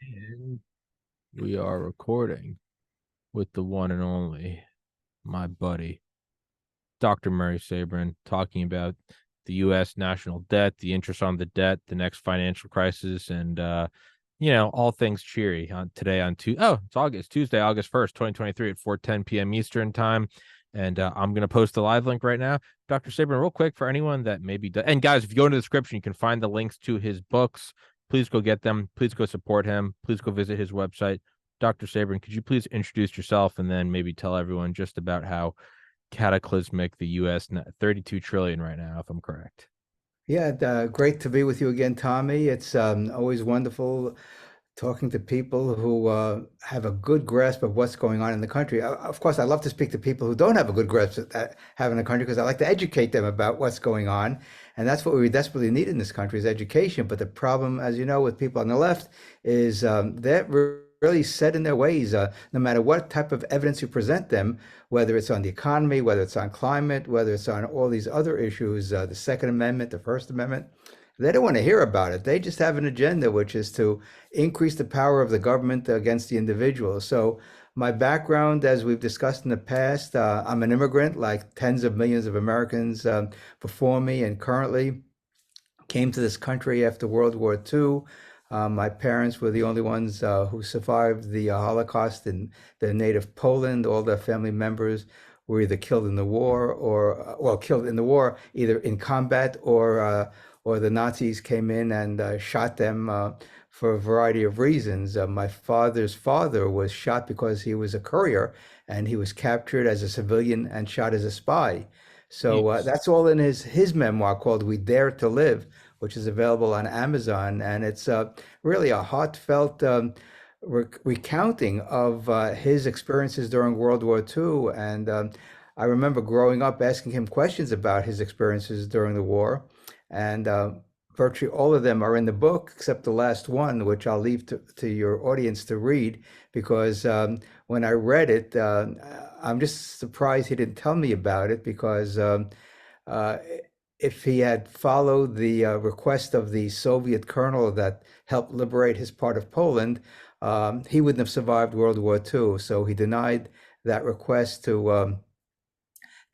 And we are recording with the one and only, my buddy, Dr. Murray Sabrin, talking about the U.S. national debt, the interest on the debt, the next financial crisis, and all things cheery on today on it's Tuesday, August 1st, 2023 at 4:10 p.m. Eastern time. And I'm gonna post the live link right now. Dr. Sabrin, real quick for anyone that maybe and guys, if you go into the description, you can find the links to his books. Please go get them. Please go support him. Please go visit his website. Dr. Sabrin, could you please introduce yourself and then maybe tell everyone just about how cataclysmic the U.S. 32 trillion right now, if I'm correct? Yeah, great to be with you again, Tommy. It's always wonderful talking to people who have a good grasp of what's going on in the country. Of course, I love to speak to people who don't have a good grasp of that having the country because I like to educate them about what's going on, and that's what we desperately need in this country is education. But the problem, as you know, with people on the left is they're really set in their ways. No matter what type of evidence you present them, whether it's on the economy, whether it's on climate, whether it's on all these other issues, the Second Amendment, the First Amendment. They don't want to hear about it. They just have an agenda, which is to increase the power of the government against the individual. So, my background, as we've discussed in the past, I'm an immigrant, like tens of millions of Americans before me, and currently came to this country after World War II. My parents were the only ones who survived the Holocaust in their native Poland. All their family members were either killed in the war well, killed in the war, either in combat or the Nazis came in and shot them for a variety of reasons. My father's father was shot because he was a courier and he was captured as a civilian and shot as a spy. So Jeez. that's all in his memoir called "We Dare to Live," which is available on Amazon, and it's really a heartfelt recounting of his experiences during World War II. And I remember growing up asking him questions about his experiences during the war, and virtually all of them are in the book except the last one, which I'll leave to your audience to read because when I read it, I'm just surprised he didn't tell me about it because uh, if he had followed the request of the Soviet colonel that helped liberate his part of Poland, he wouldn't have survived World War II. So he denied that request to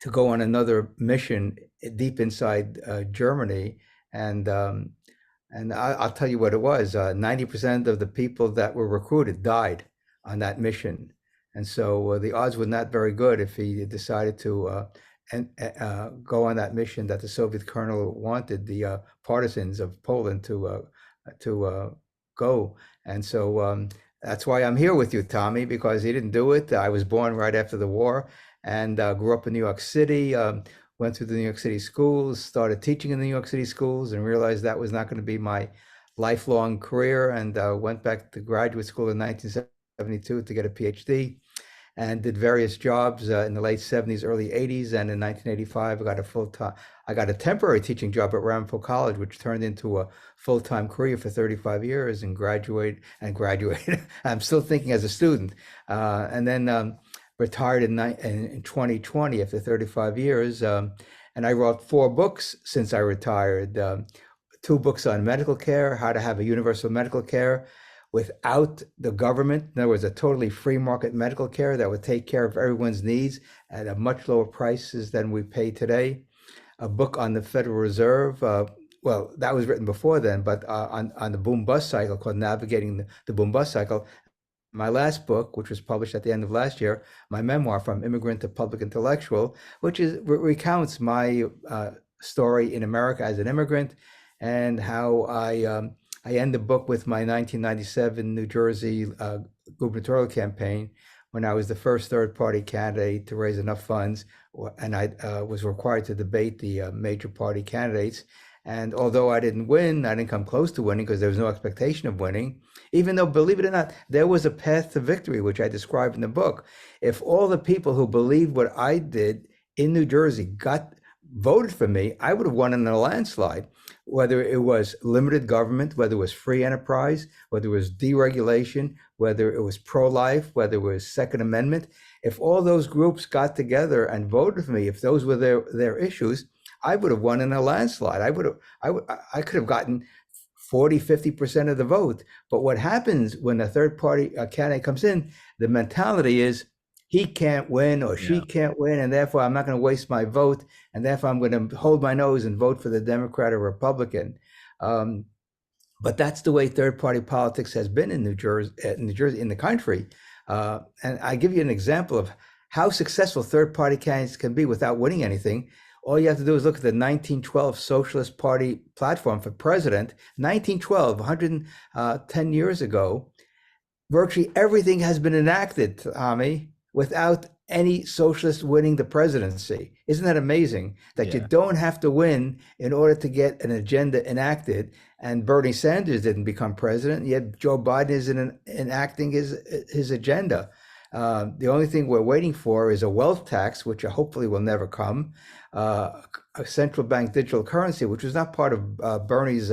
go on another mission deep inside Germany, and I'll tell you what it was. 90% of the people that were recruited died on that mission, and so the odds were not very good if he decided to go on that mission that the Soviet colonel wanted the partisans of Poland to go. And so that's why I'm here with you, Tommy, because he didn't do it. I was born right after the war and grew up in New York City. Went through the New York City schools, started teaching in the New York City schools, and realized that was not going to be my lifelong career. And went back to graduate school in 1972 to get a PhD and did various jobs in the late 70s, early 80s. And in 1985, I got a temporary teaching job at Ramapo College, which turned into a full-time career for 35 years and graduated. I'm still thinking as a student. And then retired in 2020 after 35 years. And I wrote 4 books since I retired. 2 books on medical care, how to have a universal medical care without the government. In other words, a totally free market medical care that would take care of everyone's needs at a much lower prices than we pay today. A book on the Federal Reserve. Well, that was written before then, but on the boom bust cycle called Navigating the Boom Bust Cycle. My last book, which was published at the end of last year, my memoir, From Immigrant to Public Intellectual, which recounts my story in America as an immigrant and how I end the book with my 1997 New Jersey gubernatorial campaign when I was the first third-party candidate to raise enough funds, and I was required to debate the major party candidates. And although I didn't win, I didn't come close to winning because there was no expectation of winning, even though, believe it or not, there was a path to victory, which I describe in the book. If all the people who believed what I did in New Jersey voted for me, I would have won in a landslide, whether it was limited government, whether it was free enterprise, whether it was deregulation, whether it was pro-life, whether it was Second Amendment. If all those groups got together and voted for me, if those were their issues, I would have won in a landslide. I could have gotten 40, 50% of the vote. But what happens when a third party candidate comes in, the mentality is he can't win or she Yeah. can't win, and therefore I'm not going to waste my vote, and therefore I'm going to hold my nose and vote for the Democrat or Republican. Um, but that's the way third party politics has been in New Jersey, in the country. And I give you an example of how successful third party candidates can be without winning anything. All you have to do is look at the 1912 Socialist Party platform for president. 1912, 110 years ago, virtually everything has been enacted, Tommy, without any socialist winning the presidency. Isn't that amazing that you Yeah. don't have to win in order to get an agenda enacted? And Bernie Sanders didn't become president, yet Joe Biden is enacting his agenda. The only thing we're waiting for is a wealth tax, which hopefully will never come, a central bank digital currency, which was not part of Bernie's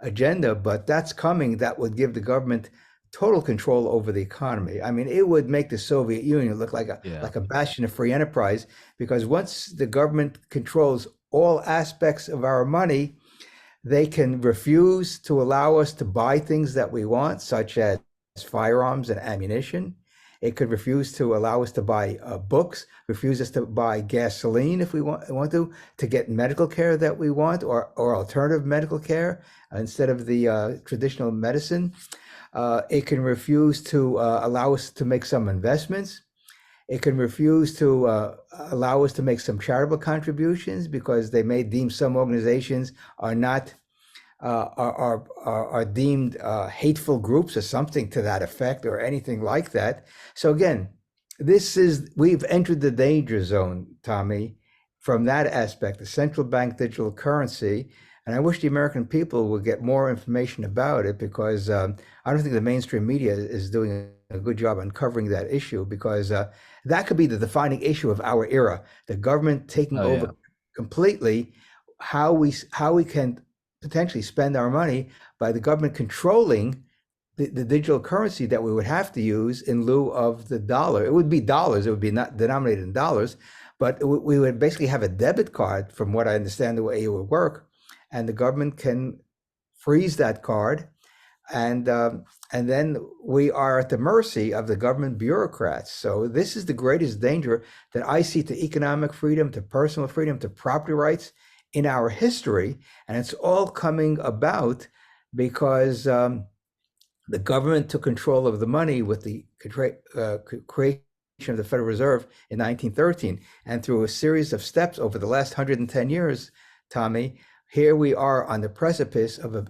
agenda, but that's coming. That would give the government total control over the economy. I mean, it would make the Soviet Union look Yeah. like a bastion of free enterprise, because once the government controls all aspects of our money, they can refuse to allow us to buy things that we want, such as firearms and ammunition. It could refuse to allow us to buy books, refuse us to buy gasoline if we want to get medical care that we want, or alternative medical care instead of the traditional medicine. It can refuse to allow us to make some investments. It can refuse to allow us to make some charitable contributions because they may deem some organizations are not are deemed hateful groups or something to that effect or anything like that. So again, we've entered the danger zone, Tommy, from that aspect, the central bank digital currency. And I wish the American people would get more information about it, because I don't think the mainstream media is doing a good job uncovering that issue, because that could be the defining issue of our era: the government taking Oh yeah. over completely how we can potentially spend our money, by the government controlling the digital currency that we would have to use in lieu of the dollar. It would be dollars. It would be not denominated in dollars, but we would basically have a debit card, from what I understand the way it would work, and the government can freeze that card, and then we are at the mercy of the government bureaucrats. So this is the greatest danger that I see to economic freedom, to personal freedom, to property rights in our history, and it's all coming about because the government took control of the money with the creation of the Federal Reserve in 1913, and through a series of steps over the last 110 years, Tommy, here we are on the precipice of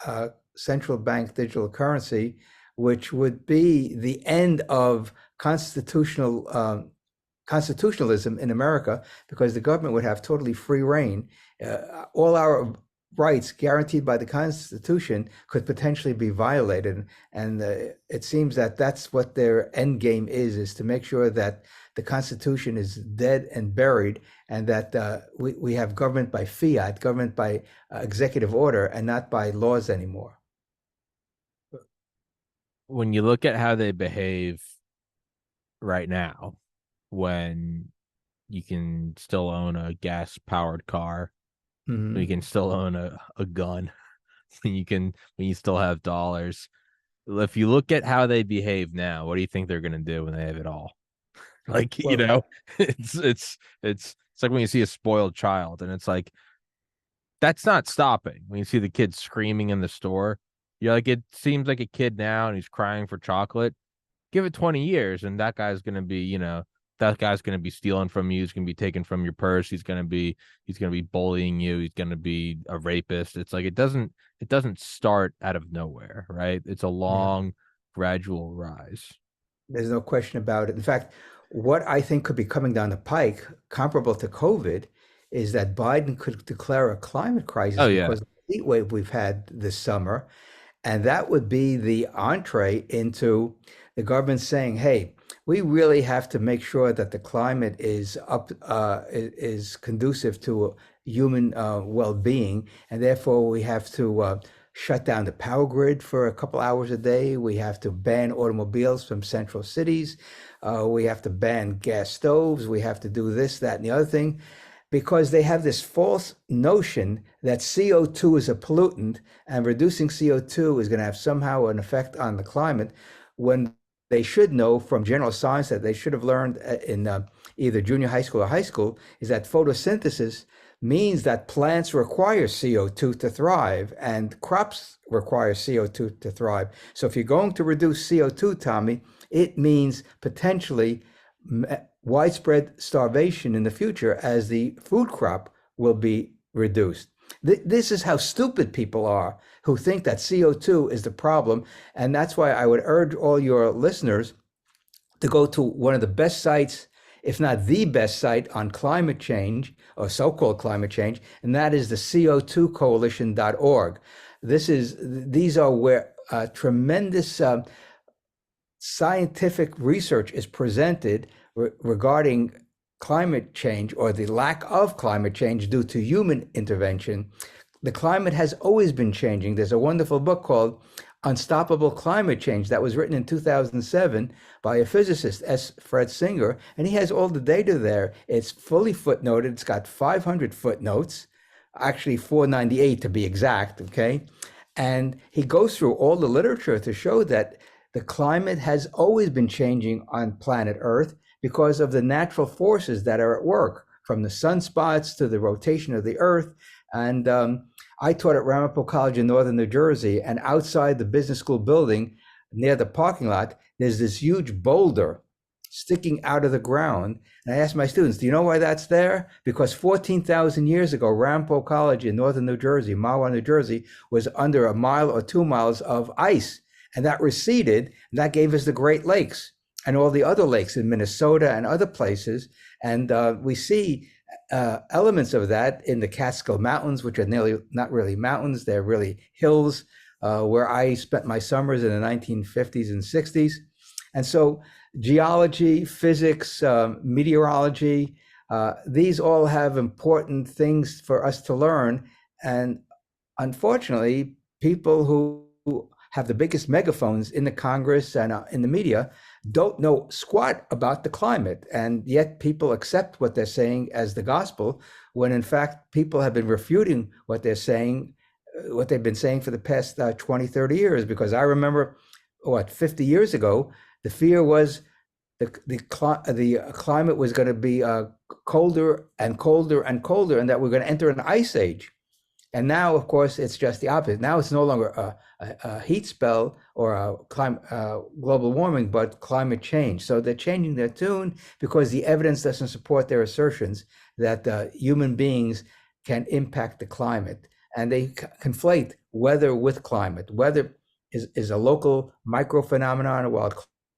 a central bank digital currency, which would be the end of constitutionalism in America, because the government would have totally free reign. All our rights guaranteed by the Constitution could potentially be violated, and it seems that that's what their end game is to make sure that the Constitution is dead and buried, and that we have government by fiat, government by executive order, and not by laws anymore. When you look at how they behave right now, when you can still own a gas powered car, you Mm-hmm. can still own a gun, when you still have dollars. If you look at how they behave now, what do you think they're gonna do when they have it all? Like, Well, it's like when you see a spoiled child, and it's like that's not stopping. When you see the kid screaming in the store, you're like, it seems like a kid now and he's crying for chocolate. Give it 20 years and that guy's gonna be stealing from you. He's gonna be taking from your purse. He's gonna be bullying you. He's gonna be a rapist. It's like it doesn't start out of nowhere, right? It's a yeah. long, gradual rise. There's no question about it. In fact, what I think could be coming down the pike, comparable to COVID, is that Biden could declare a climate Oh crisis yeah. because of the heat wave we've had this summer. And that would be the entree into the government saying, "Hey, we really have to make sure that the climate is conducive to human well-being, and therefore we have to shut down the power grid for a couple hours a day. We have to ban automobiles from central cities. We have to ban gas stoves. We have to do this, that, and the other thing." because they have this false notion that CO2 is a pollutant and reducing CO2 is going to have somehow an effect on the climate, when they should know from general science that they should have learned in either junior high school or high school is that photosynthesis means that plants require CO2 to thrive and crops require CO2 to thrive. So if you're going to reduce CO2, Tommy, it means potentially widespread starvation in the future as the food crop will be reduced. This is how stupid people are who think that CO2 is the problem. And that's why I would urge all your listeners to go to one of the best sites, if not the best site on climate change or so-called climate change, and that is the CO2coalition.org. These are where tremendous scientific research is presented regarding climate change or the lack of climate change due to human intervention. The climate has always been changing. There's a wonderful book called Unstoppable Climate Change that was written in 2007 by a physicist, S. Fred Singer, and he has all the data there. It's fully footnoted. It's got 500 footnotes, actually 498 to be exact, okay? And he goes through all the literature to show that the climate has always been changing on planet Earth because of the natural forces that are at work, from the sunspots to the rotation of the Earth. And I taught at Ramapo College in northern New Jersey, and outside the business school building near the parking lot, there's this huge boulder sticking out of the ground. And I asked my students, do you know why that's there? Because 14,000 years ago, Ramapo College in northern New Jersey, Mahwah, New Jersey, was under a mile or 2 miles of ice. And that receded, and that gave us the Great Lakes and all the other lakes in Minnesota and other places. And we see elements of that in the Catskill Mountains, which are nearly not really mountains, they're really hills, where I spent my summers in the 1950s and 60s. And so geology, physics, meteorology, these all have important things for us to learn. And unfortunately, people who have the biggest megaphones in the Congress and in the media don't know squat about the climate. And yet people accept what they're saying as the gospel, when in fact people have been refuting what they're saying, what they've been saying for the past 20, 30 years. Because I remember, 50 years ago, the fear was the climate was going to be colder and colder and colder, and that we're going to enter an ice age. And now, of course, it's just the opposite. Now it's no longer a heat spell or a global warming, but climate change. So they're changing their tune because the evidence doesn't support their assertions that human beings can impact the climate. And they conflate weather with climate. Weather is a local micro phenomenon, while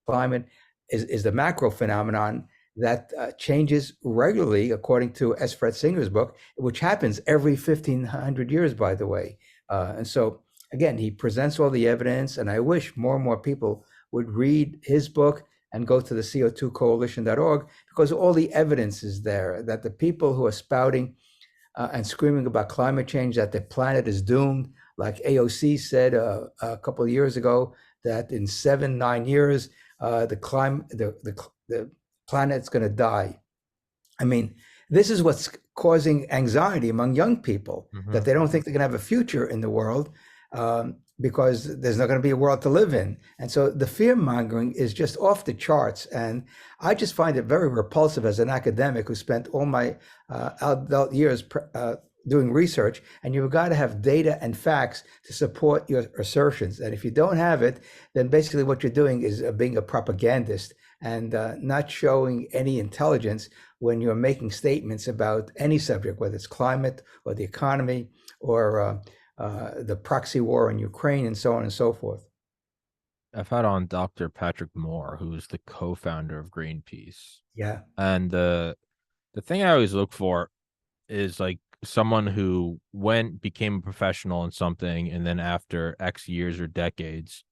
climate is the macro phenomenon that changes regularly, according to S. Fred Singer's book, which happens every 1,500 years, by the way. And so, again, he presents all the evidence, and I wish more and more people would read his book and go to the CO2coalition.org, because all the evidence is there that the people who are spouting and screaming about climate change, that the planet is doomed, like AOC said a couple of years ago, that in 7-9 years, the planet's going to die. I mean, this is what's causing anxiety among young people, that they don't think they're going to have a future in the world because there's not going to be a world to live in. And so the fear mongering is just off the charts. And I just find it very repulsive as an academic who spent all my adult years doing research, and you've got to have data and facts to support your assertions. And if you don't have it, then basically what you're doing is being a propagandist and not showing any intelligence when you're making statements about any subject, whether it's climate or the economy or the proxy war in Ukraine and so on and so forth. I've had on Dr. Patrick Moore, who is the co-founder of Greenpeace. Yeah. And the thing I always look for is like someone who became a professional in something, and then after X years or decades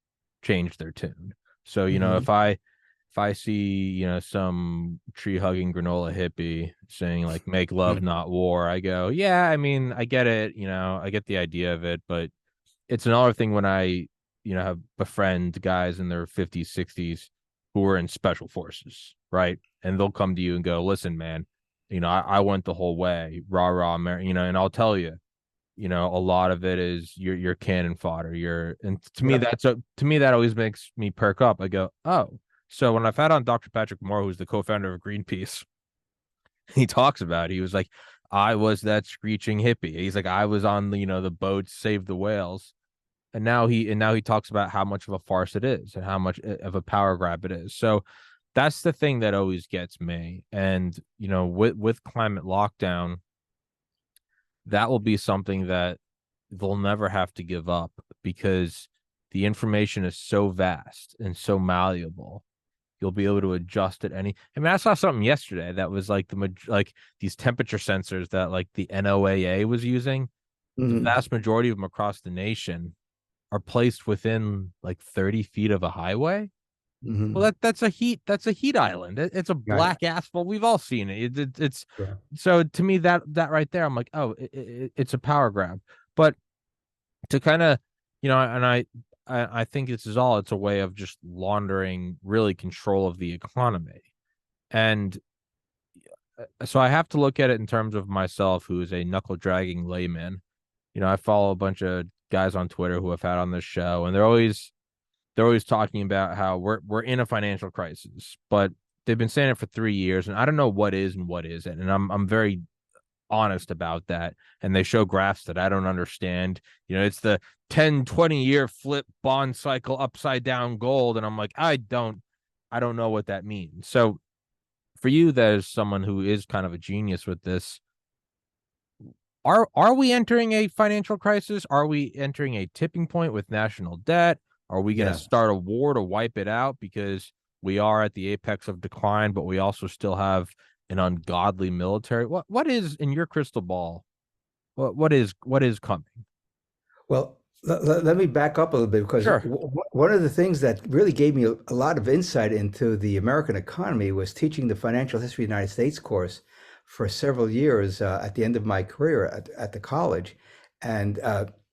changed their tune. So, you know, if I see, you know, some tree hugging granola hippie saying like make love, not war, I go, yeah, I mean, I get it, you know, I get the idea of it, but it's another thing when I, you know, have befriend guys in their 50s, 60s who are in special forces, right? And they'll come to you and go, listen, man, I went the whole way, rah rah, and I'll tell you, a lot of it is your cannon fodder. And to me, Yep. to me that always makes me perk up. I go, oh, so when I've had on Dr. Patrick Moore, who's the co-founder of Greenpeace, he talks about it. He was like, I was that screeching hippie. He's like, I was on the the boat, save the whales. And now he talks about how much of a farce it is and how much of a power grab it is. So that's the thing that always gets me. And with climate lockdown, that will be something that they'll never have to give up because the information is so vast and so malleable. You'll be able to adjust it any. I mean, I saw something yesterday that was like like these temperature sensors that like the NOAA was using. The Hmm. vast majority of them across the nation are placed within like 30 feet of a highway. Well, Hmm. that's a heat island. It's a Right. black asphalt. We've all seen it. It's Sure. so to me that right there, I'm like, oh, it's a power grab. But to kind of, and I think this is all. It's a way of just laundering really control of the economy. And so I have to look at it in terms of myself, who is a knuckle dragging layman. I follow a bunch of guys on Twitter who have had on this show, and they're always talking about how we're in a financial crisis, but they've been saying it for 3 years, and I don't know what is and what isn't, and I'm very honest about that. And they show graphs that I don't understand. It's the 10-20 year flip bond cycle upside down gold, and I'm like, I don't know what that means. So for you, there's someone who is kind of a genius with this. Are we entering a financial crisis? Are we entering a tipping point with national debt? Are we going to Yeah. start a war to wipe it out because we are at the apex of decline, but we also still have an ungodly military? What is in your crystal ball? What is coming? Well, let me back up a little bit because Sure. one of the things that really gave me a lot of insight into the American economy was teaching the Financial History of the United States course for several years at the end of my career at the college. And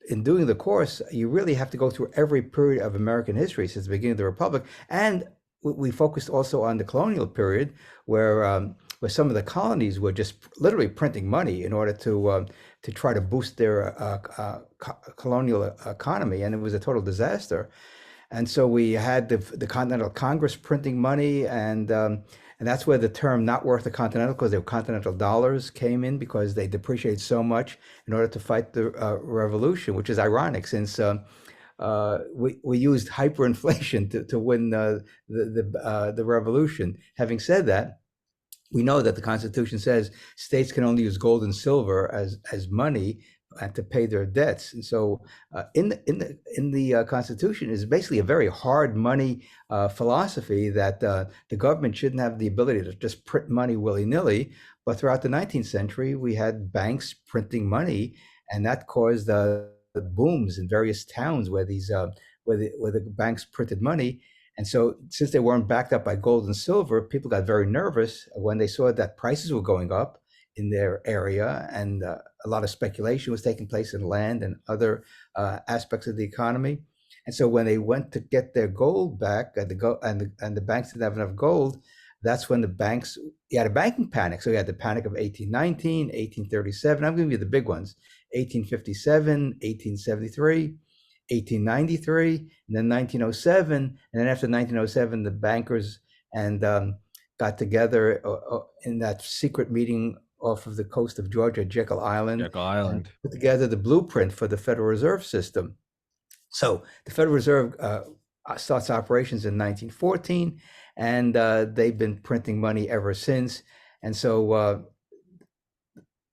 in doing the course, you really have to go through every period of American history since the beginning of the Republic. And we focused also on the colonial period where some of the colonies were just literally printing money in order to try to boost their colonial economy, and it was a total disaster. And so we had the Continental Congress printing money, and that's where the term "not worth the Continental" because they were Continental dollars came in because they depreciated so much in order to fight the revolution, which is ironic since we used hyperinflation to win the revolution. Having said that, we know that the Constitution says states can only use gold and silver as money and to pay their debts. And so, in the Constitution is basically a very hard money philosophy that the government shouldn't have the ability to just print money willy nilly. But throughout the 19th century, we had banks printing money, and that caused the booms in various towns where the banks printed money. And so, since they weren't backed up by gold and silver, people got very nervous when they saw that prices were going up in their area, and a lot of speculation was taking place in land and other aspects of the economy. And so, when they went to get their gold back, and the banks didn't have enough gold, that's when you had a banking panic. So you had the panic of 1819, 1837. I'm giving you the big ones: 1857, 1873. 1893, and then 1907, and then after 1907, the bankers and got together in that secret meeting off of the coast of Georgia, Jekyll Island, Jekyll and Island. put together the blueprint for the Federal Reserve System. So the Federal Reserve starts operations in 1914, and they've been printing money ever since. And so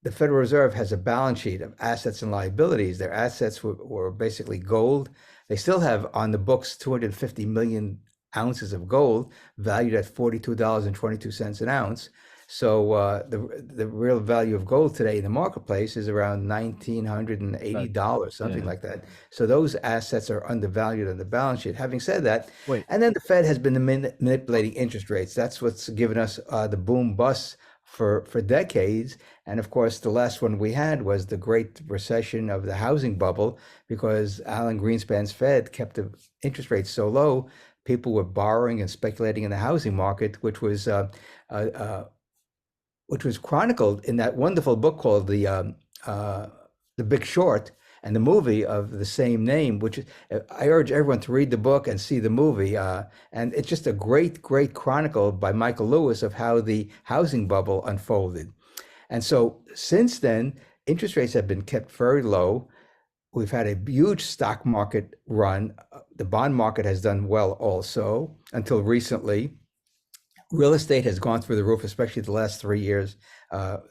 the Federal Reserve has a balance sheet of assets and liabilities. Their assets were basically gold. They still have on the books 250 million ounces of gold, valued at $42.22 an ounce. So the real value of gold today in the marketplace is around That $1,980, something yeah. like that. So those assets are undervalued on the balance sheet. Having said that, Wait. and then the Fed has been manipulating interest rates. That's what's given us the boom bust for decades. And of course, the last one we had was the Great Recession of the housing bubble because Alan Greenspan's Fed kept the interest rates so low, people were borrowing and speculating in the housing market, which was uh, which was chronicled in that wonderful book called The Big Short, and the movie of the same name, which I urge everyone to read the book and see the movie. And it's just a great, great chronicle by Michael Lewis of how the housing bubble unfolded. And so since then, interest rates have been kept very low. We've had a huge stock market run. The bond market has done well also until recently. Real estate has gone through the roof, especially the last 3 years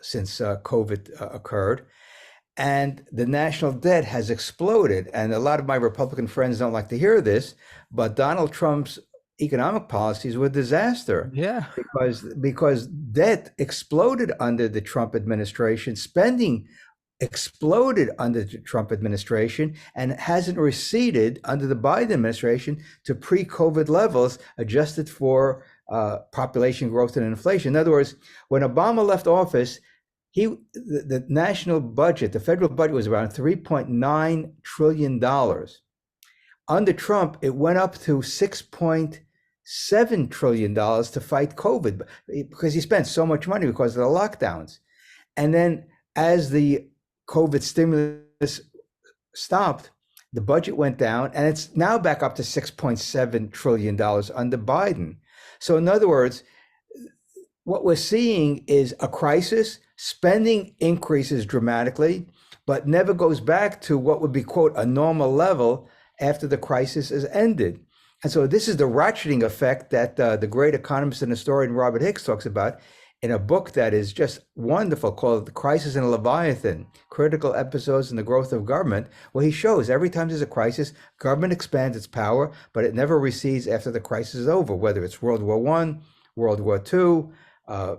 since COVID occurred. And the national debt has exploded. And a lot of my Republican friends don't like to hear this, but Donald Trump's economic policies were a disaster Yeah. because debt exploded under the Trump administration, spending exploded under the Trump administration, and hasn't receded under the Biden administration to pre-COVID levels, adjusted for population growth and inflation. In other words, when Obama left office, the national budget, the federal budget, was around $3.9 trillion. Under Trump, it went up to $6.7 trillion to fight COVID because he spent so much money because of the lockdowns. And then as the COVID stimulus stopped, the budget went down, and it's now back up to $6.7 trillion under Biden. So in other words, what we're seeing is a crisis. Spending increases dramatically, but never goes back to what would be, quote, a normal level after the crisis is ended. And so this is the ratcheting effect that the great economist and historian Robert Hicks talks about in a book that is just wonderful called The Crisis in Leviathan, Critical Episodes in the Growth of Government, where he shows every time there's a crisis, government expands its power, but it never recedes after the crisis is over, whether it's World War I, World War II,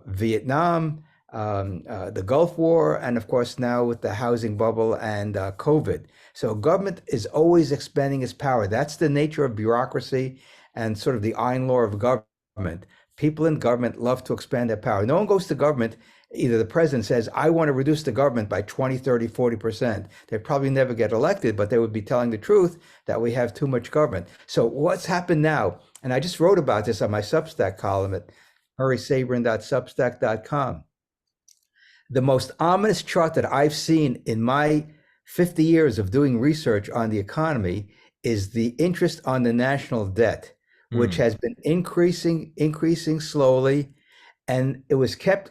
Vietnam, the Gulf War, and of course now with the housing bubble and COVID. So government is always expanding its power. That's the nature of bureaucracy and sort of the iron law of government. People in government love to expand their power. No one goes to government, either the president says, I want to reduce the government by 20, 30, 40%. They'd probably never get elected, but they would be telling the truth that we have too much government. So what's happened now? And I just wrote about this on my Substack column at murraysabrin.substack.com. The most ominous chart that I've seen in my 50 years of doing research on the economy is the interest on the national debt, which has been increasing slowly, and it was kept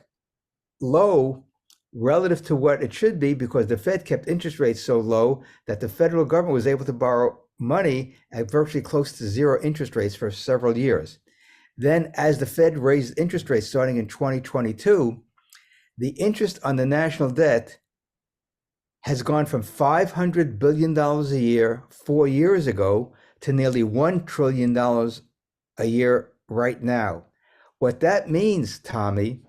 low relative to what it should be because the Fed kept interest rates so low that the federal government was able to borrow money at virtually close to zero interest rates for several years. Then as the Fed raised interest rates starting in 2022, the interest on the national debt has gone from $500 billion a year 4 years ago to nearly $1 trillion a year right now. What that means, Tommy,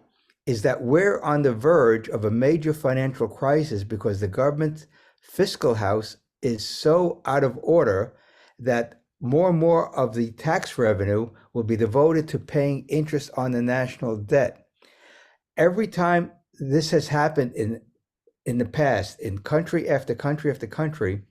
is that we're on the verge of a major financial crisis because the government's fiscal house is so out of order that more and more of the tax revenue will be devoted to paying interest on the national debt. Every time this has happened in the past, in country after country after country,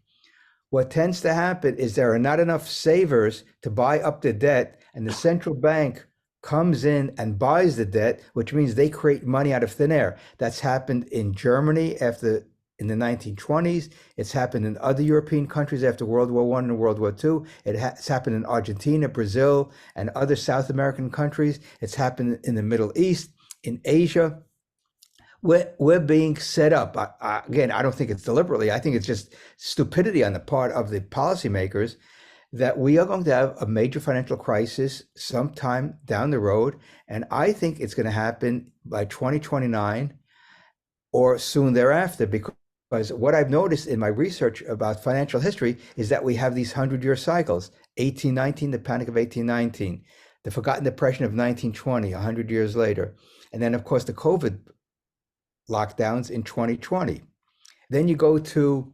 what tends to happen is there are not enough savers to buy up the debt, and the central bank comes in and buys the debt, which means they create money out of thin air. That's happened in Germany in the 1920s. It's happened in other European countries after World War I and World War II. It's happened in Argentina, Brazil, and other South American countries. It's happened in the Middle East, in Asia. We're being set up. Again, I don't think it's deliberately. I think it's just stupidity on the part of the policymakers that we are going to have a major financial crisis sometime down the road. And I think it's going to happen by 2029 or soon thereafter, because what I've noticed in my research about financial history is that we have these 100-year cycles, 1819, the Panic of 1819, the Forgotten Depression of 1920, 100 years later. And then, of course, the COVID lockdowns in 2020. Then you go to,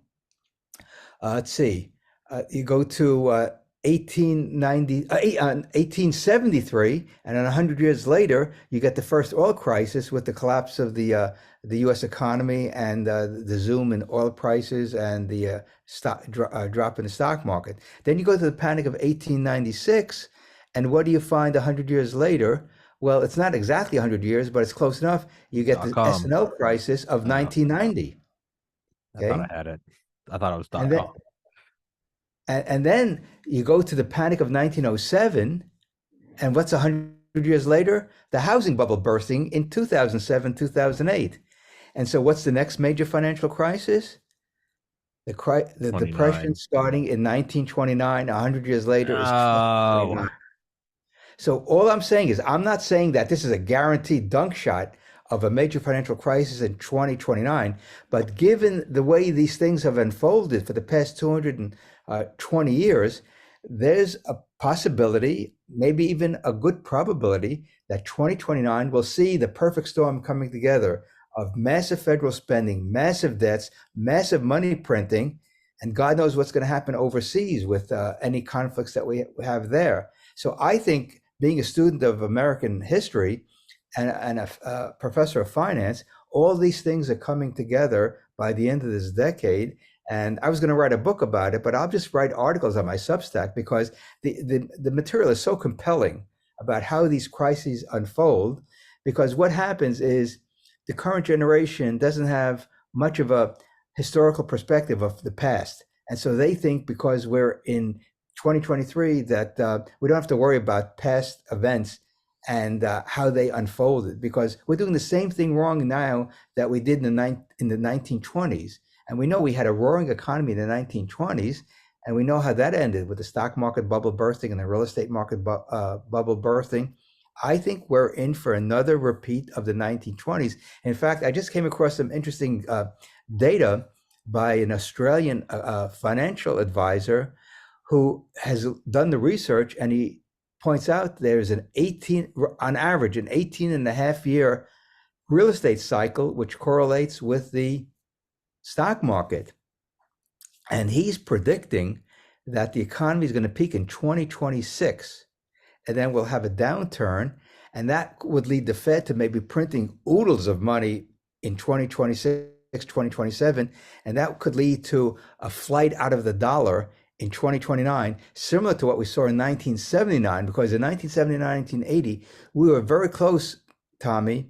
you go to 1873, and then 100 years later, you get the first oil crisis with the collapse of the U.S. economy and the zoom in oil prices and the drop in the stock market. Then you go to the Panic of 1896, and what do you find 100 years later? Well, it's not exactly 100 years, but it's close enough. You get the .com. S&L crisis of Oh, 1990. I thought Okay. I had it. I thought it was And then .com. and then you go to the panic of 1907. And what's 100 years later? The housing bubble bursting in 2007, 2008. And so what's the next major financial crisis? The depression 29. starting in 1929, 100 years later is Oh, 2029. So all I'm saying is I'm not saying that this is a guaranteed dunk shot of a major financial crisis in 2029, but given the way these things have unfolded for the past 220 years, there's a possibility, maybe even a good probability, that 2029 will see the perfect storm coming together of massive federal spending, massive debts, massive money printing, and God knows what's going to happen overseas with any conflicts that we have there. So I think being a student of American history and a professor of finance, all these things are coming together by the end of this decade. And I was going to write a book about it, but I'll just write articles on my Substack because the material is so compelling about how these crises unfold. Because what happens is the current generation doesn't have much of a historical perspective of the past. And so they think because we're in 2023 that we don't have to worry about past events and how they unfolded because we're doing the same thing wrong now that we did in the 1920s. And we know we had a roaring economy in the 1920s, and we know how that ended with the stock market bubble bursting and the real estate market bubble bursting. I think we're in for another repeat of the 1920s. In fact, I just came across some interesting data by an Australian financial advisor who has done the research, and he points out there's an 18, on average, an 18 and a half year real estate cycle, which correlates with the stock market. And he's predicting that the economy is going to peak in 2026, and then we'll have a downturn, and that would lead the Fed to maybe printing oodles of money in 2026, 2027, and that could lead to a flight out of the dollar in 2029, similar to what we saw in 1979, because in 1979, 1980, we were very close, Tommy,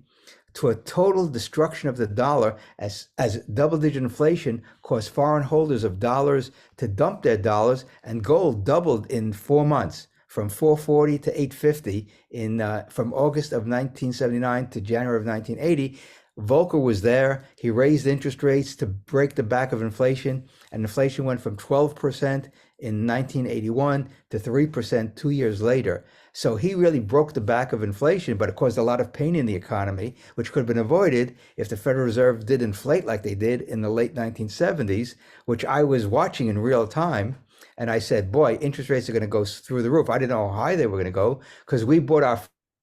to a total destruction of the dollar as double-digit inflation caused foreign holders of dollars to dump their dollars, and gold doubled in 4 months from 440 to 850 in from August of 1979 to January of 1980. Volcker was there. He raised interest rates to break the back of inflation, and inflation went from 12% in 1981 to 3% 2 years later. So he really broke the back of inflation, but it caused a lot of pain in the economy, which could have been avoided if the Federal Reserve did inflate like they did in the late 1970s, which I was watching in real time. And I said, boy, interest rates are going to go through the roof. I didn't know how high they were going to go because we bought our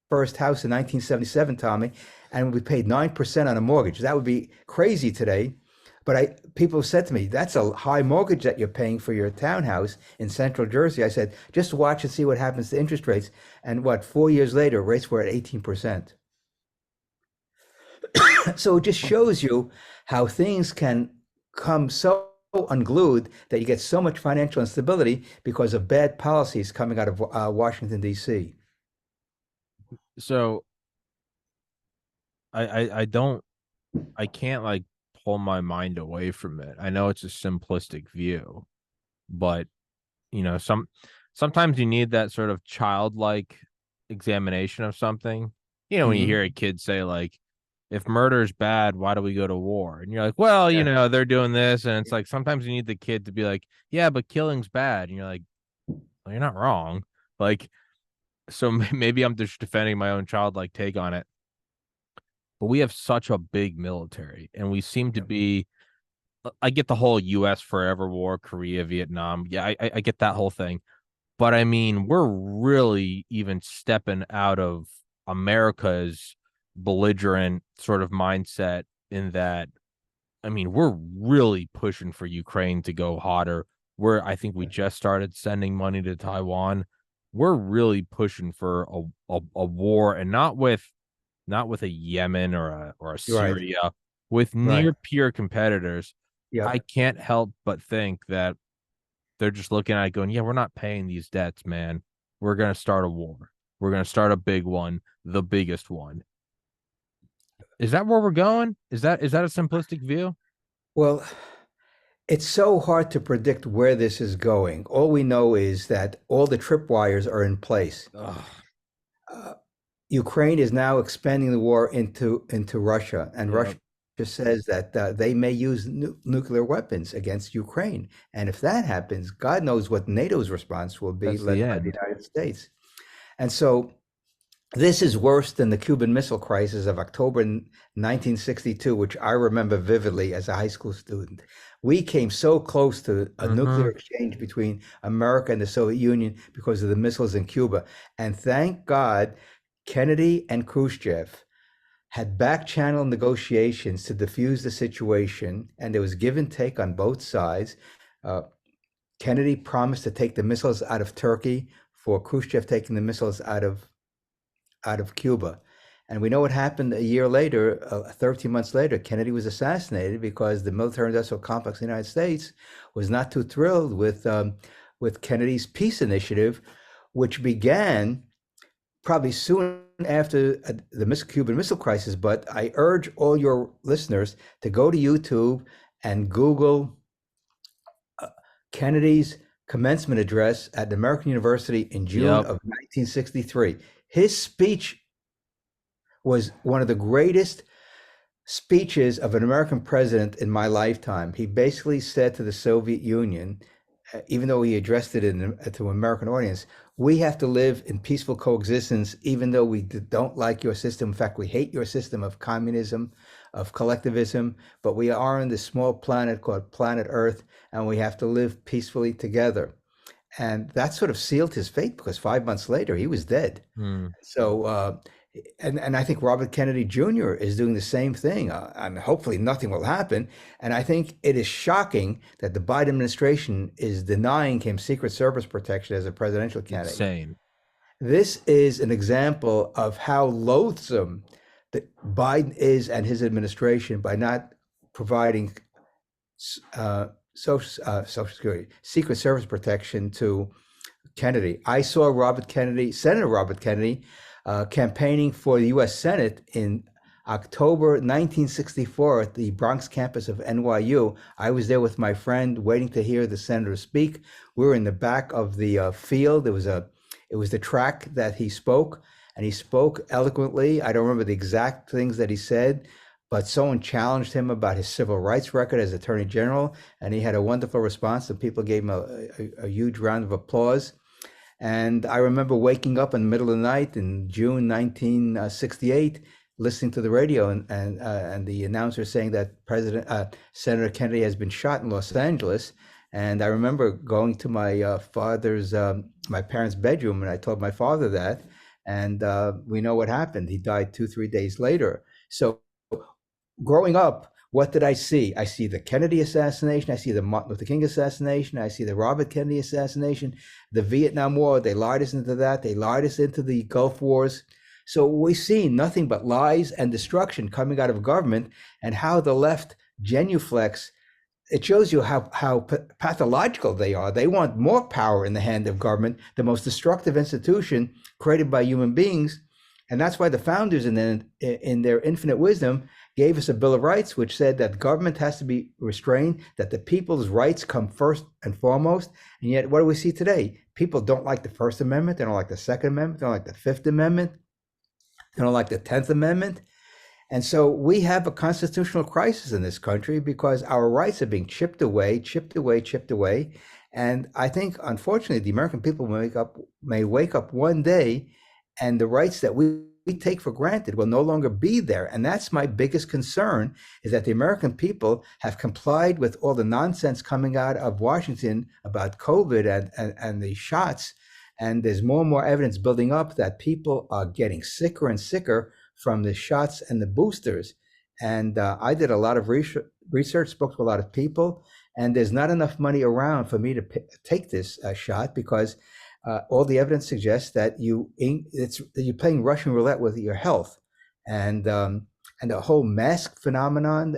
first house in 1977, Tommy, and we paid 9% on a mortgage. That would be crazy today. But people said to me, that's a high mortgage that you're paying for your townhouse in central Jersey. I said, just watch and see what happens to interest rates. And what, 4 years later, rates were at 18%. So it just shows you how things can come so unglued that you get so much financial instability because of bad policies coming out of Washington, D.C. so I don't I can't like pull my mind away from it. I know it's a simplistic view, but sometimes you need that sort of childlike examination of something. When you hear Mm-hmm. a kid say like, if murder's bad, why do we go to war? And you're like, well, Yeah, they're doing this, and it's like sometimes you need the kid to be like, yeah, but killing's bad. And you're like, well, you're not wrong. Like, so maybe I'm just defending my own childlike take on it. But we have such a big military, and we seem to yeah, be. I get the whole U.S. forever war, Korea, Vietnam. Yeah, I get that whole thing. But I mean, we're really even stepping out of America's belligerent sort of mindset in that, I mean, we're really pushing for Ukraine to go hotter. I think we yeah. just started sending money to Taiwan. We're really pushing for a war, and not with a Yemen or a You're right. Syria, with Right. near peer competitors. I Yep. can't help but think that they're just looking at it going, yeah, we're not paying these debts, man. We're going to start a war. We're going to start a big one. the biggest one. Is that where we're going? Is that a simplistic view? Well, it's so hard to predict where this is going. All we know is that all the tripwires are in place. Ugh. Uh, Ukraine is now expanding the war into Russia, and Russia Yep. says that they may use nuclear weapons against Ukraine. And if that happens, God knows what NATO's response will be, That's the led by the end. United States. And so this is worse than the Cuban Missile Crisis of October 1962, which I remember vividly as a high school student. We came so close to a nuclear Mm-hmm. exchange between America and the Soviet Union because of the missiles in Cuba. And thank God, Kennedy and Khrushchev had back channel negotiations to defuse the situation, and there was give and take on both sides. Uh, Kennedy promised to take the missiles out of Turkey for Khrushchev taking the missiles out of Cuba. And we know what happened a year later, 13 months later. Kennedy was assassinated because the military-industrial complex in the United States was not too thrilled with Kennedy's peace initiative, which began probably soon after the Cuban Missile Crisis. But I urge all your listeners to go to YouTube and Google Kennedy's commencement address at the American University in June Yep. of 1963. His speech was one of the greatest speeches of an American president in my lifetime. He basically said to the Soviet Union, even though he addressed it to an American audience, we have to live in peaceful coexistence, even though we don't like your system. In fact, we hate your system of communism, of collectivism, but we are on this small planet called planet Earth, and we have to live peacefully together. And that sort of sealed his fate because 5 months later, he was dead. Mm. So, and I think Robert Kennedy Jr. is doing the same thing. And hopefully nothing will happen. And I think it is shocking that the Biden administration is denying him Secret Service protection as a presidential candidate. Insane. This is an example of how loathsome that Biden is and his administration by not providing Social Security, Secret Service protection to Kennedy. I saw Robert Kennedy, Senator Robert Kennedy, campaigning for the U.S. Senate in October 1964 at the Bronx campus of NYU. I was there with my friend, waiting to hear the senator speak. We were in the back of the field. It was the track that he spoke, and he spoke eloquently. I don't remember the exact things that he said, but someone challenged him about his civil rights record as Attorney General, and he had a wonderful response, and people gave him a huge round of applause. And I remember waking up in the middle of the night in June 1968, listening to the radio and the announcer saying that Senator Kennedy has been shot in Los Angeles. And I remember going to my parents' bedroom, and I told my father that. And we know what happened. He died 2, 3 days later. So growing up, what did I see? I see the Kennedy assassination. I see the Martin Luther King assassination. I see the Robert Kennedy assassination, the Vietnam War. They lied us into that. They lied us into the Gulf Wars. So we see nothing but lies and destruction coming out of government, and how the left genuflects. It shows you how pathological they are. They want more power in the hand of government, the most destructive institution created by human beings. And that's why the founders in their infinite wisdom gave us a Bill of Rights, which said that government has to be restrained, that the people's rights come first and foremost. And yet, what do we see today? People don't like the First Amendment. They don't like the Second Amendment. They don't like the Fifth Amendment. They don't like the 10th Amendment. And so we have a constitutional crisis in this country because our rights are being chipped away, chipped away, chipped away. And I think, unfortunately, the American people may wake up one day, and the rights that we take for granted will no longer be there. And that's my biggest concern, is that the American people have complied with all the nonsense coming out of Washington about COVID and the shots. And there's more and more evidence building up that people are getting sicker and sicker from the shots and the boosters. And I did a lot of research, spoke to a lot of people, and there's not enough money around for me to take this shot, because all the evidence suggests that you're playing Russian roulette with your health, and the whole mask phenomenon.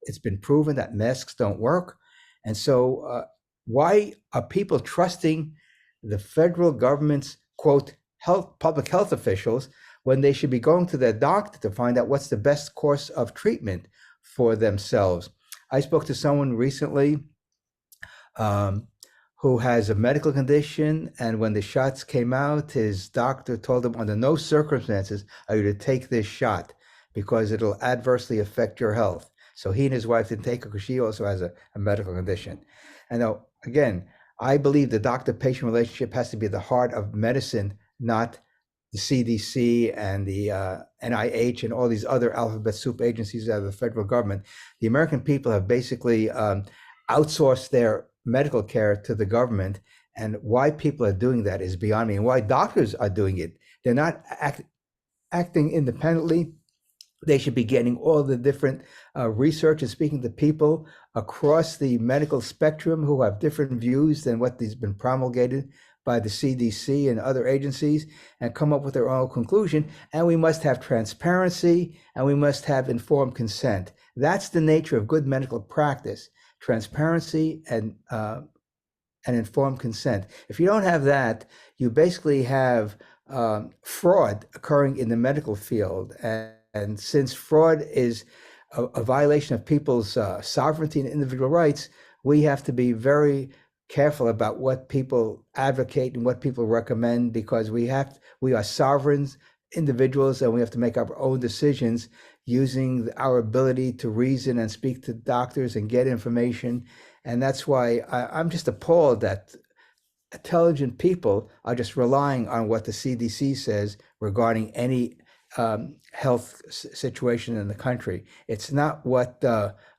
It's been proven that masks don't work, and so why are people trusting the federal government's quote public health officials when they should be going to their doctor to find out what's the best course of treatment for themselves. I spoke to someone recently um, who has a medical condition, and when the shots came out, his doctor told him under no circumstances are you to take this shot because it'll adversely affect your health. So he and his wife didn't take it because she also has a medical condition. And now, again, I believe the doctor-patient relationship has to be at the heart of medicine, not the CDC and the NIH and all these other alphabet soup agencies out of the federal government. The American people have basically outsourced their medical care to the government. And why people are doing that is beyond me. And why doctors are doing it. They're not acting independently. They should be getting all the different research and speaking to people across the medical spectrum who have different views than what has been promulgated by the CDC and other agencies, and come up with their own conclusion. And we must have transparency, and we must have informed consent. That's the nature of good medical practice: transparency and informed consent. If you don't have that, you basically have fraud occurring in the medical field. And since fraud is a violation of people's sovereignty and individual rights, we have to be very careful about what people advocate and what people recommend, because we are sovereign individuals, and we have to make our own decisions using our ability to reason and speak to doctors and get information. And that's why I'm just appalled that intelligent people are just relying on what the CDC says regarding any health situation in the country. It's not what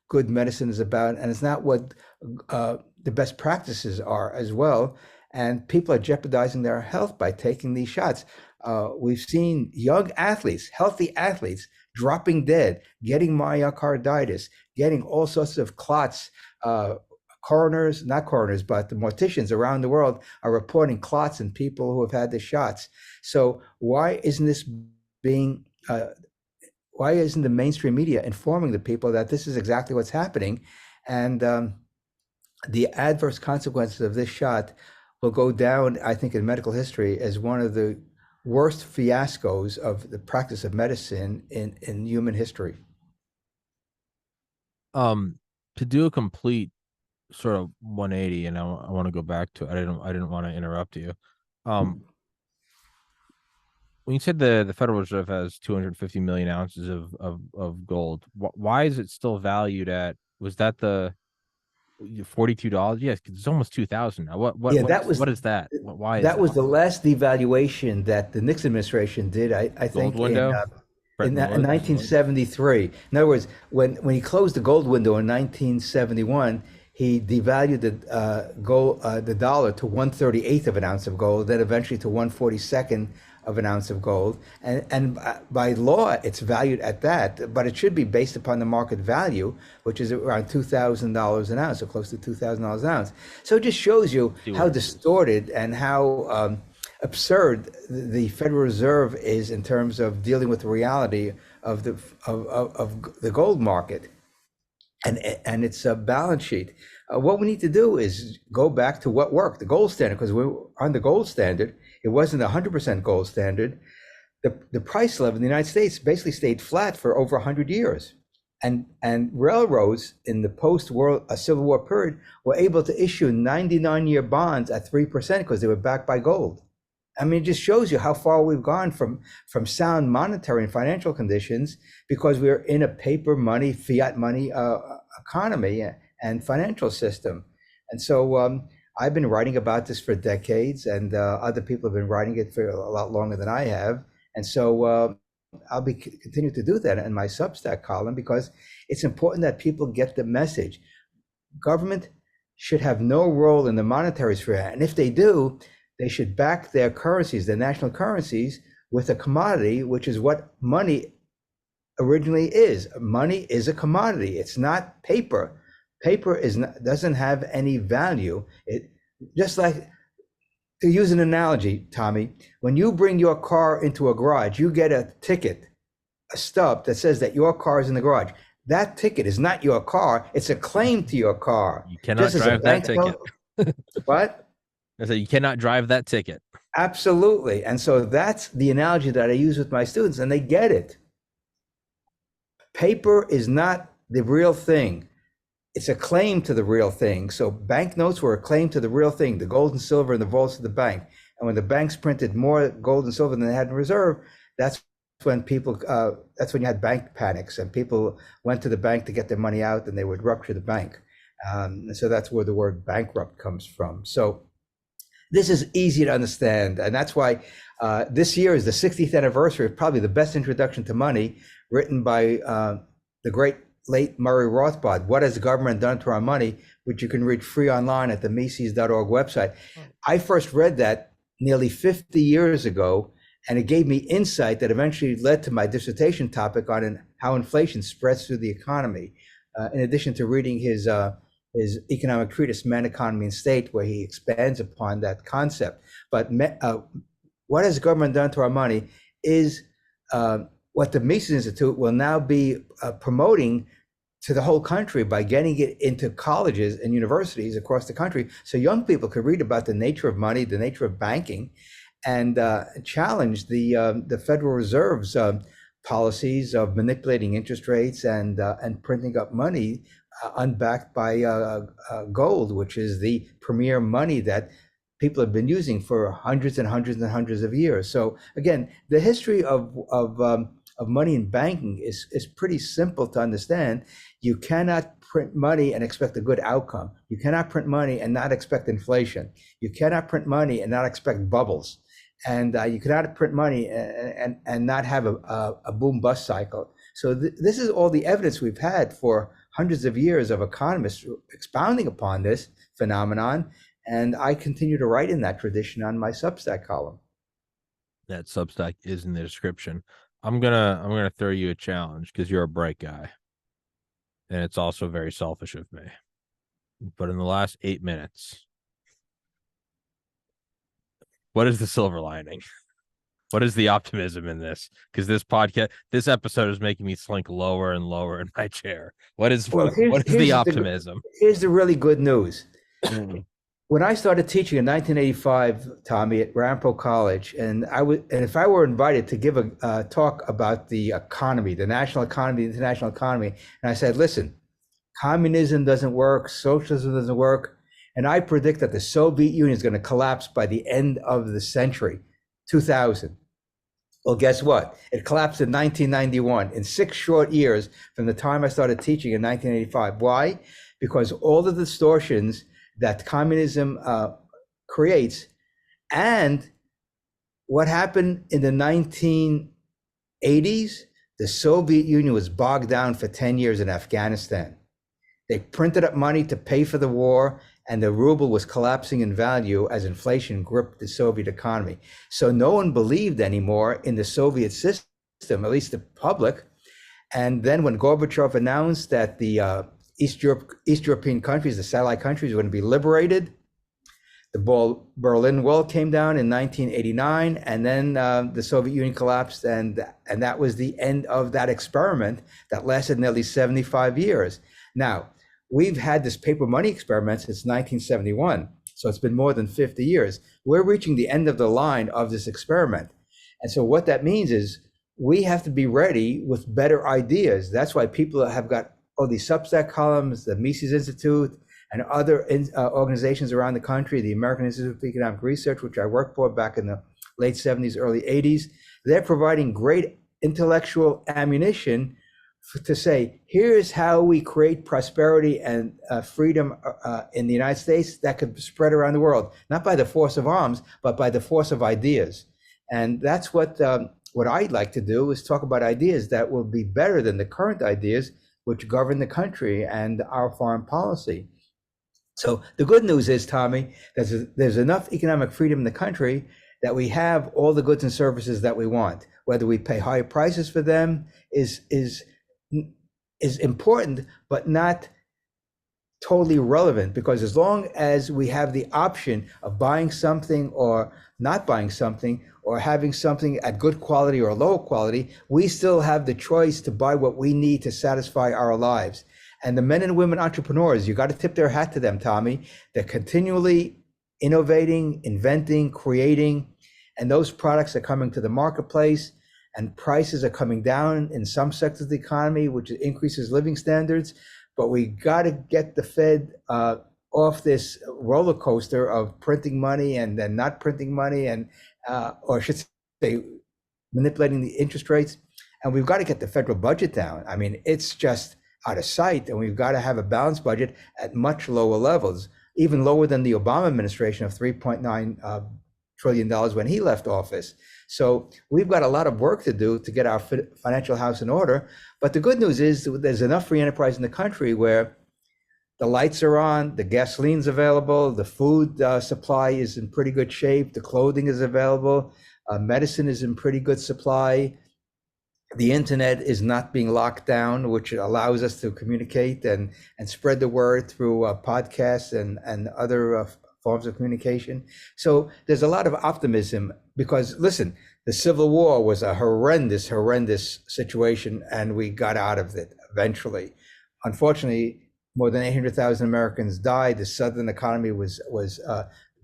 good medicine is about, and it's not what the best practices are as well. And people are jeopardizing their health by taking these shots. We've seen young athletes, healthy athletes, dropping dead, getting myocarditis, getting all sorts of clots. Coroners, not coroners, but the morticians around the world are reporting clots in people who have had the shots. So why isn't this being why isn't the mainstream media informing the people that this is exactly what's happening? And the adverse consequences of this shot will go down, I think, in medical history as one of the worst fiascos of the practice of medicine in human history. To do a complete sort of 180, and I want to go back to, I didn't want to interrupt you. When you said the Federal Reserve has 250 million ounces of gold, why is it still valued at, was that the $42? Yes, because it's almost 2,000 now. Yeah, that was what is that? Why is that was that? the last devaluation that the Nixon administration did. I Gold think window? in Bretton Woods? 1973. In other words, when he closed the gold window in 1971, he devalued the dollar to 1/38 of an ounce of gold, then eventually to 1/42 of an ounce of gold. And by law, it's valued at that, but it should be based upon the market value, which is around $2,000 an ounce, or close to $2,000 an ounce. So it just shows you how distorted and how absurd the Federal Reserve is in terms of dealing with the reality of the gold market and its balance sheet. What we need to do is go back to what worked, the gold standard, because we're on the gold standard. It wasn't a 100% gold standard. The price level in the United States basically stayed flat for over 100 years. And railroads in the post-world Civil War period were able to issue 99-year bonds at 3% because they were backed by gold. I mean, it just shows you how far we've gone from sound monetary and financial conditions, because we're in a paper money, fiat money economy and financial system. And so I've been writing about this for decades, and other people have been writing it for a lot longer than I have. And so I'll be continue to do that in my Substack column, because it's important that people get the message. Government should have no role in the monetary sphere, and if they do, they should back their currencies, their national currencies, with a commodity, which is what money originally is. Money is a commodity. It's not paper. Paper doesn't have any value. It just like, to use an analogy, Tommy, when you bring your car into a garage, you get a ticket, a stub that says that your car is in the garage. That ticket is not your car. It's a claim to your car. You cannot drive that ticket. What? I said you cannot drive that ticket. Absolutely. And so that's the analogy that I use with my students, and they get it. Paper is not the real thing. It's a claim to the real thing. So banknotes were a claim to the real thing, the gold and silver in the vaults of the bank. And when the banks printed more gold and silver than they had in reserve, that's when that's when you had bank panics, and people went to the bank to get their money out, and they would rupture the bank. And so that's where the word bankrupt comes from. So this is easy to understand, and that's why this year is the 60th anniversary of probably the best introduction to money, written by the great late Murray Rothbard, What Has the Government Done to Our Money?, which you can read free online at the Mises.org website. I first read that nearly 50 years ago, and it gave me insight that eventually led to my dissertation topic on how inflation spreads through the economy, in addition to reading his economic treatise, Man, Economy, and State, where he expands upon that concept. But what has government done to our money is what the Mises Institute will now be promoting to the whole country by getting it into colleges and universities across the country, so young people could read about the nature of money, the nature of banking, and challenge the Federal Reserve's policies of manipulating interest rates and printing up money unbacked by gold, which is the premier money that people have been using for hundreds and hundreds and hundreds of years. So again, the history of money and banking is pretty simple to understand. You cannot print money and expect a good outcome. You cannot print money and not expect inflation. You cannot print money and not expect bubbles. And you cannot print money and not have a boom bust cycle. So this is all the evidence we've had for hundreds of years of economists expounding upon this phenomenon. And I continue to write in that tradition on my Substack column. That Substack is in the description. I'm gonna throw you a challenge because you're a bright guy, and it's also very selfish of me. But in the last 8 minutes, what is the silver lining? What is the optimism in this? Because this episode is making me slink lower and lower in my chair. What is the optimism? Here's the really good news. When I started teaching in 1985, Tommy, at Rampo College, and if I were invited to give a talk about the economy, the national economy, the international economy, and I said, listen, communism doesn't work, socialism doesn't work, and I predict that the Soviet Union is going to collapse by the end of the century, 2000. Well, guess what? It collapsed in 1991, in 6 short years from the time I started teaching in 1985. Why? Because all the distortions that communism creates, and what happened in the 1980s, the Soviet Union was bogged down for 10 years in Afghanistan. They printed up money to pay for the war, and the ruble was collapsing in value as inflation gripped the Soviet economy. So no one believed anymore in the Soviet system, at least the public. And then when Gorbachev announced that the East European countries, the satellite countries, were going to be liberated, the Berlin Wall came down in 1989, and then the Soviet Union collapsed, and that was the end of that experiment that lasted nearly 75 years. Now, we've had this paper money experiment since 1971, so it's been more than 50 years. We're reaching the end of the line of this experiment. And so what that means is we have to be ready with better ideas. That's why people have got all these Substack columns, the Mises Institute, and other organizations around the country, the American Institute of Economic Research, which I worked for back in the late 70s, early 80s. They're providing great intellectual ammunition to say, here's how we create prosperity and freedom in the United States that could spread around the world, not by the force of arms, but by the force of ideas. And that's what I'd like to do, is talk about ideas that will be better than the current ideas which govern the country and our foreign policy. So the good news is, Tommy, there's enough economic freedom in the country that we have all the goods and services that we want. Whether we pay higher prices for them is important, but not totally relevant, because as long as we have the option of buying something or not buying something, or having something at good quality or low quality, we still have the choice to buy what we need to satisfy our lives. And the men and women entrepreneurs, you got to tip their hat to them, Tommy. They're continually innovating, inventing, creating, and those products are coming to the marketplace, and prices are coming down in some sectors of the economy, which increases living standards. But we got to get the Fed off this roller coaster of printing money and then not printing money, and or I should say, manipulating the interest rates. And we've got to get the federal budget down. I mean, it's just out of sight, and we've got to have a balanced budget at much lower levels, even lower than the Obama administration of $3.9 trillion when he left office. So we've got a lot of work to do to get our financial house in order. But the good news is there's enough free enterprise in the country where the lights are on, the gasoline's available, the food supply is in pretty good shape, the clothing is available, medicine is in pretty good supply. The internet is not being locked down, which allows us to communicate and spread the word through podcasts and other forms of communication. So there's a lot of optimism because, listen, the Civil War was a horrendous, horrendous situation, and we got out of it eventually. Unfortunately, more than 800,000 Americans died. The Southern economy was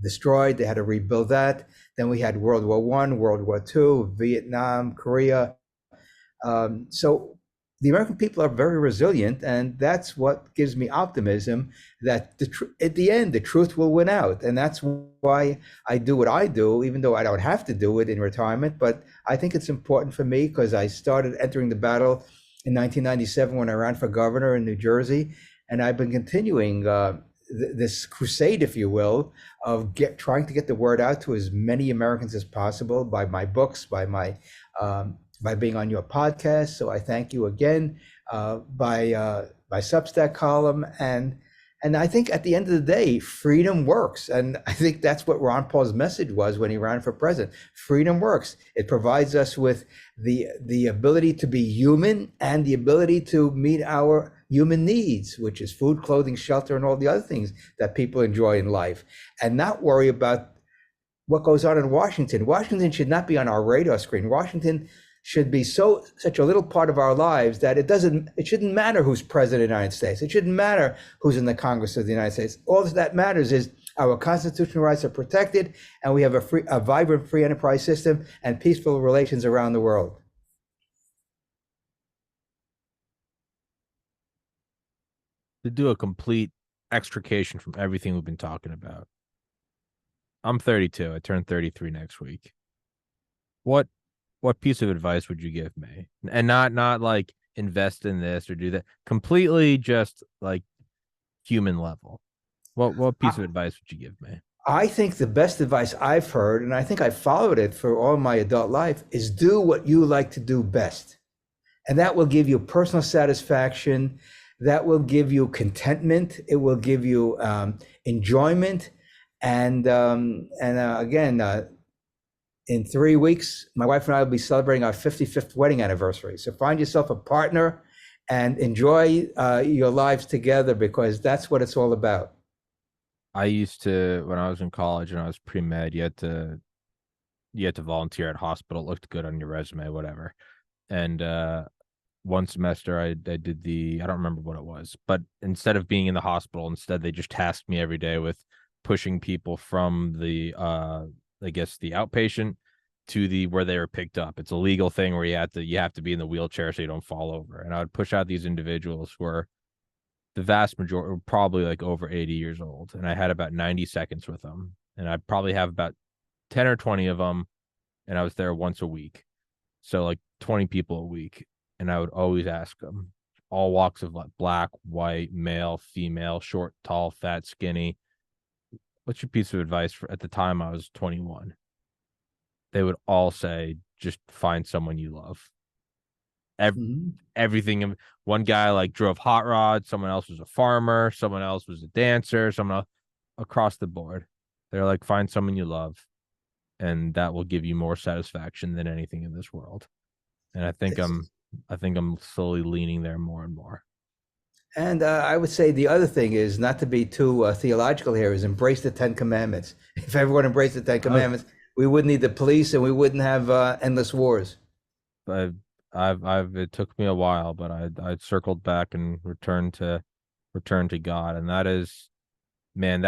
destroyed. They had to rebuild that. Then we had World War I, World War II, Vietnam, Korea. So the American people are very resilient, and that's what gives me optimism that at the end, the truth will win out. And that's why I do what I do, even though I don't have to do it in retirement. But I think it's important for me because I started entering the battle in 1997 when I ran for governor in New Jersey. And I've been continuing this crusade, if you will, of trying to get the word out to as many Americans as possible by my books, by being on your podcast. So I thank you again, by Substack column. And I think at the end of the day, freedom works. And I think that's what Ron Paul's message was when he ran for president. Freedom works. It provides us with the ability to be human and the ability to meet our human needs, which is food, clothing, shelter, and all the other things that people enjoy in life, and not worry about what goes on in Washington. Washington should not be on our radar screen. Washington should be such a little part of our lives that it shouldn't matter who's president of the United States. It shouldn't matter who's in the Congress of the United States. All that matters is our constitutional rights are protected, and we have a vibrant free enterprise system and peaceful relations around the world. To do a complete extrication from everything we've been talking about. I'm 32. I turn 33 next week. What piece of advice would you give me? And not like invest in this or do that. Completely just like human level. What piece of advice would you give me? I think the best advice I've heard, and I think I followed it for all my adult life, is do what you like to do best. And that will give you personal satisfaction. That will give you contentment. It will give you enjoyment. And again, in 3 weeks, my wife and I will be celebrating our 55th wedding anniversary. So find yourself a partner and enjoy your lives together, because that's what it's all about. I used to, when I was in college and I was pre-med, you had to volunteer at hospital. It looked good on your resume, whatever. And one semester I did I don't remember what it was, but instead of being in the hospital, instead they just tasked me every day with pushing people from the I guess the outpatient to the where they were picked up. It's a legal thing where you have to be in the wheelchair so you don't fall over. And I would push out these individuals who were the vast majority were probably like over 80 years old. And I had about 90 seconds with them. And I probably have about 10 or 20 of them. And I was there once a week. So like 20 people a week. And I would always ask them, all walks of life, black, white, male, female, short, tall, fat, skinny. What's your piece of advice at the time I was 21? They would all say, just find someone you love. Everything. One guy like drove hot rods. Someone else was a farmer. Someone else was a dancer. Someone else, across the board. They're like, find someone you love, and that will give you more satisfaction than anything in this world. And I think I'm slowly leaning there more and more. And I would say the other thing is, not to be too theological here, is embrace the 10 Commandments. If everyone embraced the 10 Commandments, we wouldn't need the police and we wouldn't have endless wars. It took me a while, but I circled back and returned to God, and that is man,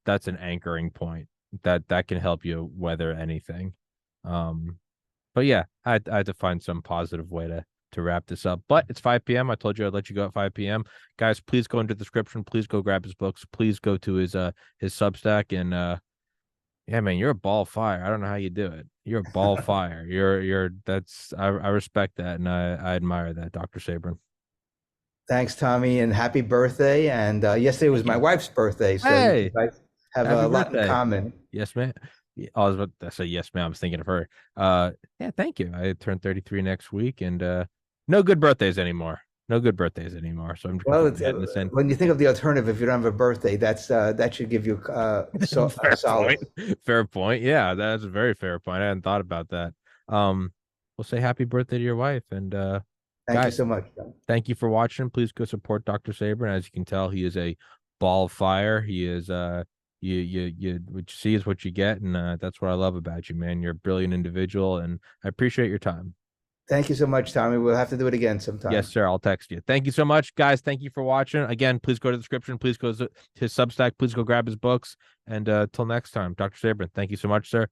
that's an anchoring point that can help you weather anything. Um, but yeah, I had to find some positive way to wrap this up. But it's 5 p.m. I told you I'd let you go at 5 p.m. Guys, please go into the description. Please go grab his books. Please go to his Substack and yeah, man, you're a ball of fire. I don't know how you do it. You're a ball of fire. You're that's I respect that and I admire that, Dr. Sabrin. Thanks, Tommy, and happy birthday. And yesterday was Thank my you. wife's birthday, so you Hey, guys have happy a lot in birthday. common. Yes, man. Yeah, I was about to say yes, man. I was thinking of her. Yeah, thank you. I turned 33 next week, and no good birthdays anymore. No good birthdays anymore. So I'm just gonna Well, put it's, my hat in the sand. when you think of the alternative, if you don't have a birthday, that should give you Fair point. solace. Fair point. Yeah, that's a very fair point. I hadn't thought about that. Um, we'll say happy birthday to your wife, and Thank you guys, so much, Tom. thank you for watching. Please go support Dr. Sabrin. As you can tell, he is a ball of fire. He is you what you see is what you get, and that's what I love about you, man. You're a brilliant individual, and I appreciate your time. Thank you so much, Tommy. We'll have to do it again Yes, sometime. sir. I'll text you. Thank you so much, guys. Thank you for watching. Again, please go to the description. Please go to his Substack. Please go grab his books. And till next time, Dr. Sabrin, thank you so much, sir.